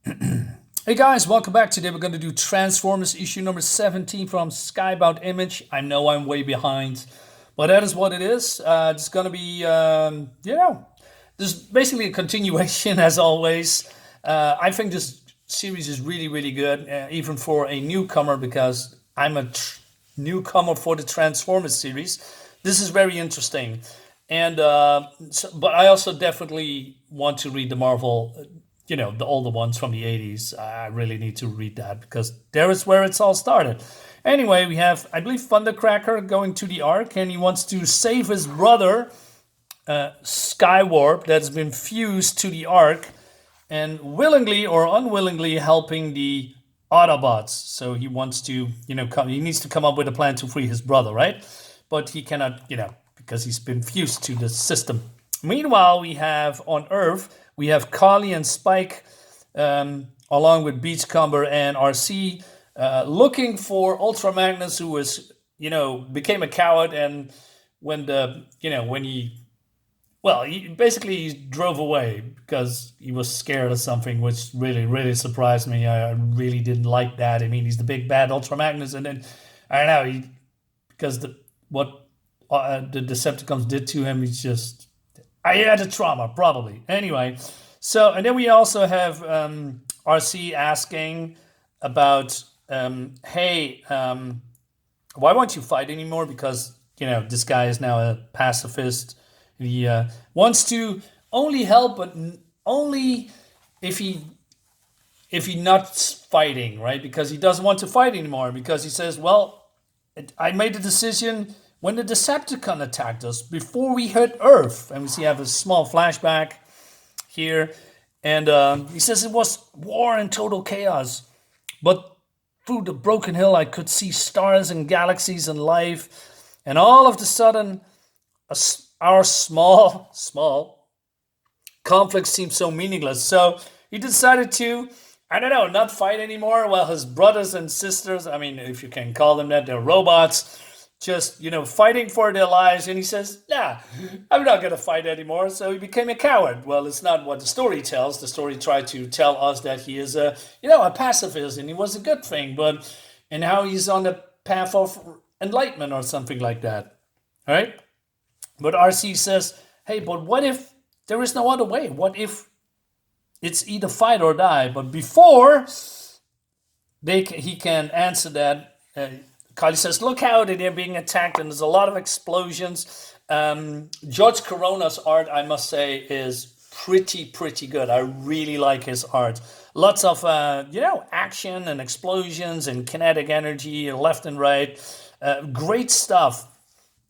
Hey guys, welcome back. Today we're going to do Transformers issue number 17 from Skybound Image. I know I'm way behind, but that is what it is. It's going to be, this is basically a continuation as always. I think this series is really, really good, even for a newcomer, because I'm a newcomer for the Transformers series. This is very interesting. But I also definitely want to read the Marvel, the older ones from the 80s. I really need to read that because there is where it's all started. Anyway, we have, I believe, Thundercracker going to the Ark, and he wants to save his brother, Skywarp, that's been fused to the Ark, and willingly or unwillingly helping the Autobots. So he wants to, he needs to come up with a plan to free his brother, right? But he cannot, because he's been fused to the system. Meanwhile, we have on Earth, we have Carly and Spike, along with Beachcomber and RC, looking for Ultra Magnus, who was, became a coward, and he basically he drove away because he was scared of something, which really, really surprised me. I really didn't like that. I mean, he's the big bad Ultra Magnus, and then I don't know, because what the Decepticons did to him, he's just I had a trauma, probably. Anyway, so, and then we also have RC asking about, hey, why won't you fight anymore? Because, this guy is now a pacifist. He wants to only help, but only if he not fighting, right? Because he doesn't want to fight anymore. Because he says, well, I made a decision when the Decepticon attacked us before we hit Earth. And we see have a small flashback here. And he says it was war and total chaos. But through the broken hill, I could see stars and galaxies and life. And all of a sudden, our small conflict seemed so meaningless. So he decided to, I don't know, not fight anymore. Well, his brothers and sisters, I mean, if you can call them that, they're robots, just, fighting for their lives. And he says, nah, I'm not going to fight anymore. So he became a coward. Well, it's not what the story tells. The story tried to tell us that he is a pacifist, and he was a good thing. And now he's on the path of enlightenment or something like that. All right? But RC says, hey, but what if there is no other way? What if it's either fight or die? But before he can answer that, Kylie says, look out, they're being attacked, and there's a lot of explosions. George Corona's art, I must say, is pretty good. I really like his art. Lots of, action and explosions and kinetic energy left and right. Great stuff,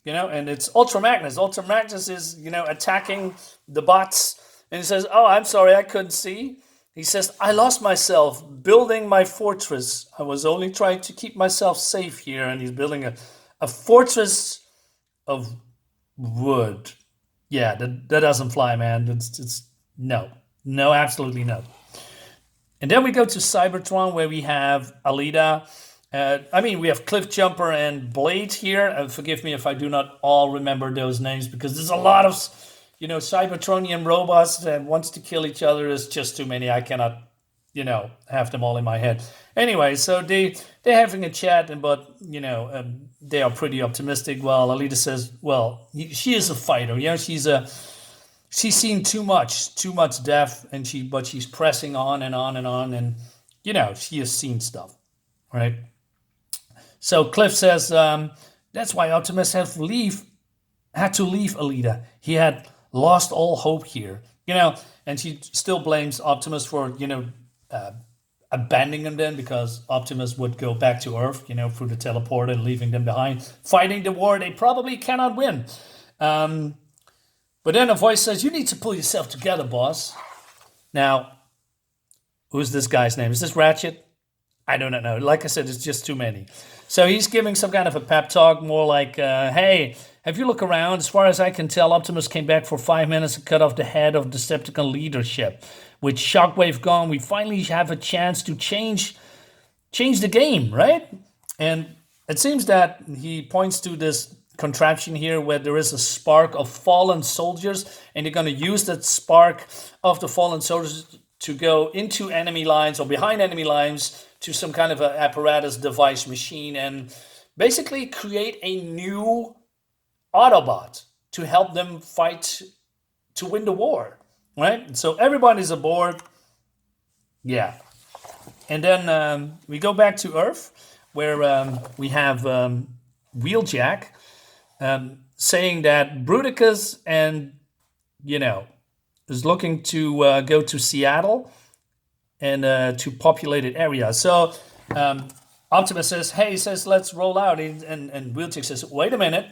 and it's Ultra Magnus. Ultra Magnus is, attacking the bots, and he says, oh, I'm sorry, I couldn't see. He says, I lost myself building my fortress. I was only trying to keep myself safe here. And he's building a fortress of wood. Yeah, that doesn't fly, man. It's no, absolutely no. And then we go to Cybertron, where we have Alita. We have Cliffjumper and Blade here. Forgive me if I do not all remember those names, because there's a lot of Cybertronian robots that wants to kill each other. Is just too many. I cannot, have them all in my head. Anyway, so they're having a chat, but they are pretty optimistic. Well, Alita says, well, she is a fighter. She's seen too much death, and she's pressing on and on and on, and she has seen stuff, right? So Cliff says, that's why Optimus had to leave Alita. He had lost all hope here, and she still blames Optimus for, abandoning them then, because Optimus would go back to Earth, through the teleporter and leaving them behind, fighting the war they probably cannot win. But then a voice says, you need to pull yourself together, boss. Now, who's this guy's name? Is this Ratchet? I don't know. Like I said, it's just too many. So he's giving some kind of a pep talk, more like, hey, have you look around? As far as I can tell, Optimus came back for 5 minutes and cut off the head of Decepticon leadership. With Shockwave gone, we finally have a chance to change the game, right? And it seems that he points to this contraption here where there is a spark of fallen soldiers, and they're going to use that spark of the fallen soldiers to go into enemy lines or behind enemy lines to some kind of an apparatus, device, machine, and basically create a new Autobot to help them fight to win the war, right? So everybody's aboard. Yeah. And then we go back to Earth, where we have Wheeljack saying that Bruticus and, is looking to go to Seattle and to populated areas. So Optimus says, hey, let's roll out. And Wheeljack says, wait a minute.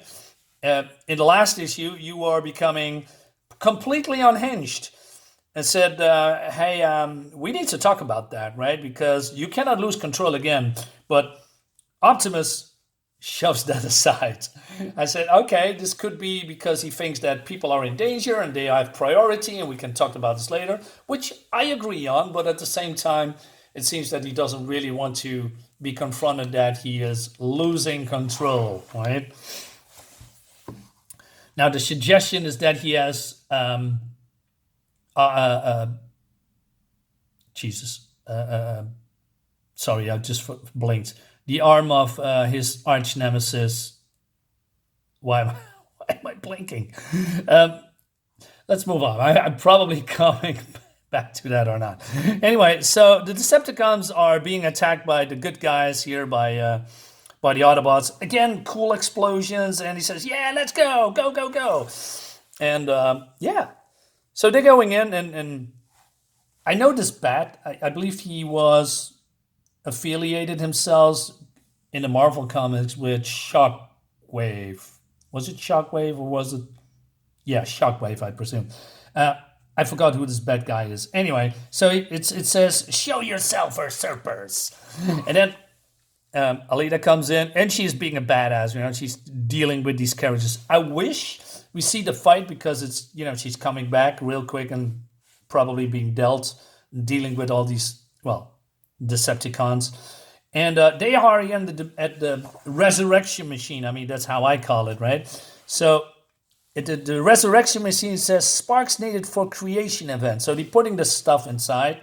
In the last issue, you are becoming completely unhinged. And said, hey, we need to talk about that, right? Because you cannot lose control again. But Optimus shoves that aside. I said, okay, this could be because he thinks that people are in danger and they have priority, and we can talk about this later, which I agree on. But at the same time, it seems that he doesn't really want to be confronted that he is losing control, right? Now, the suggestion is that he has... sorry, I just blinked. The arm of his arch nemesis. Why am I blinking? Let's move on. I'm probably coming back to that or not. Anyway, so the Decepticons are being attacked by the good guys here, by the Autobots. Again, cool explosions, and he says, yeah, let's go, go, go, go. And yeah. So they're going in, and I know this Bat. I believe he was affiliated himself in the Marvel comics with Shockwave. Was it Shockwave or was it? Yeah, Shockwave, I presume. I forgot who this Bat guy is. Anyway, so it says, show yourself, usurpers. And then Alita comes in, and she's being a badass. She's dealing with these characters. I wish we see the fight because it's, she's coming back real quick and probably being dealt, dealing with all these, Decepticons. And they are again at the resurrection machine. I mean, that's how I call it, right? So the resurrection machine says sparks needed for creation event. So they're putting the stuff inside.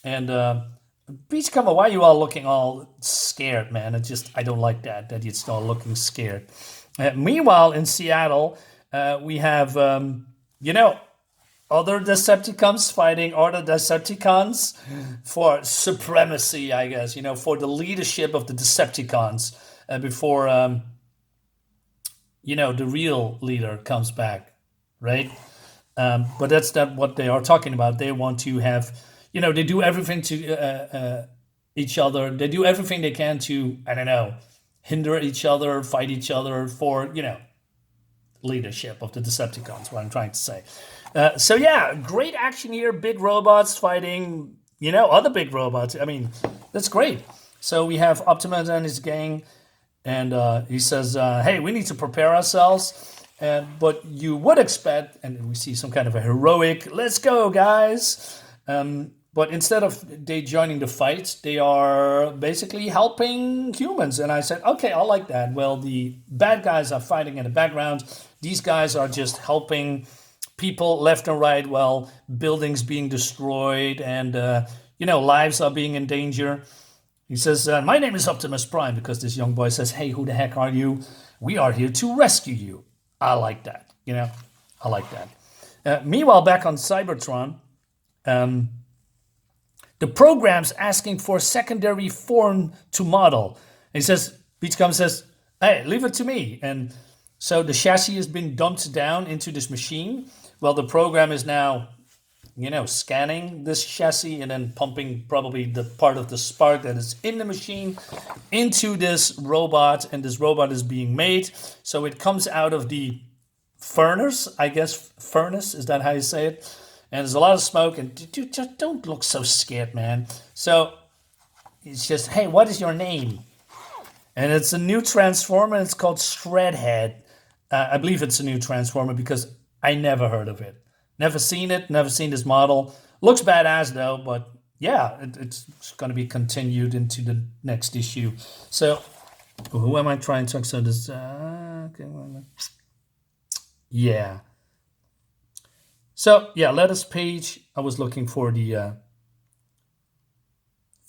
And Beachcomber, why are you all looking all scared, man? I don't like that you're all looking scared. Meanwhile, in Seattle... we have, other Decepticons fighting other Decepticons for supremacy, I guess, for the leadership of the Decepticons before, the real leader comes back, right? But that's not what they are talking about. They want to have, they do everything to each other. They do everything they can to, hinder each other, fight each other for, leadership of the Decepticons, what I'm trying to say. So yeah, great action here. Big robots fighting, other big robots. I mean, that's great. So we have Optimus and his gang, and he says, hey, we need to prepare ourselves. But you would expect, and we see some kind of a heroic, let's go, guys. But instead of they joining the fight, they are basically helping humans. And I said, okay, I like that. Well, the bad guys are fighting in the background. These guys are just helping people left and right while buildings being destroyed and, lives are being in danger. He says, my name is Optimus Prime, because this young boy says, hey, who the heck are you? We are here to rescue you. I like that. I like that. Meanwhile, back on Cybertron, the program's asking for secondary form to model. And he says, Beachcomber says, hey, leave it to me. And so the chassis has been dumped down into this machine. Well, the program is now, scanning this chassis and then pumping probably the part of the spark that is in the machine into this robot. And this robot is being made. So it comes out of the furnace, I guess. Furnace, is that how you say it? And there's a lot of smoke, and dude, just don't look so scared, man. So it's just, hey, what is your name? And it's a new Transformer, and it's called Shredhead. I believe it's a new Transformer because I never heard of it. Never seen it, never seen this model. Looks badass, though, but yeah, it's going to be continued into the next issue. So who am I trying to talk to? This, okay, yeah. So, yeah, letters page. I was looking for the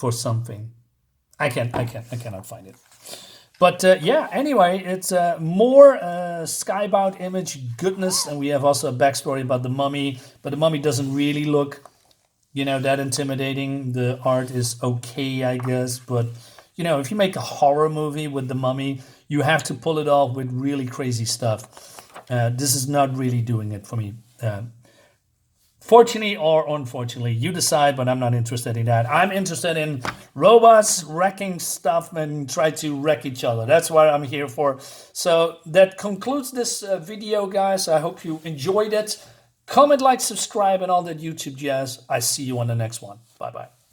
for something. I cannot find it. But yeah, anyway, it's more skybound image goodness, and we have also a backstory about the mummy. But the mummy doesn't really look, that intimidating. The art is okay, I guess. But if you make a horror movie with the mummy, you have to pull it off with really crazy stuff. This is not really doing it for me. Fortunately or unfortunately, you decide, but I'm not interested in that. I'm interested in robots wrecking stuff and try to wreck each other. That's what I'm here for. So that concludes this video, guys. I hope you enjoyed it. Comment, like, subscribe, and all that YouTube jazz. I see you on the next one. Bye-bye.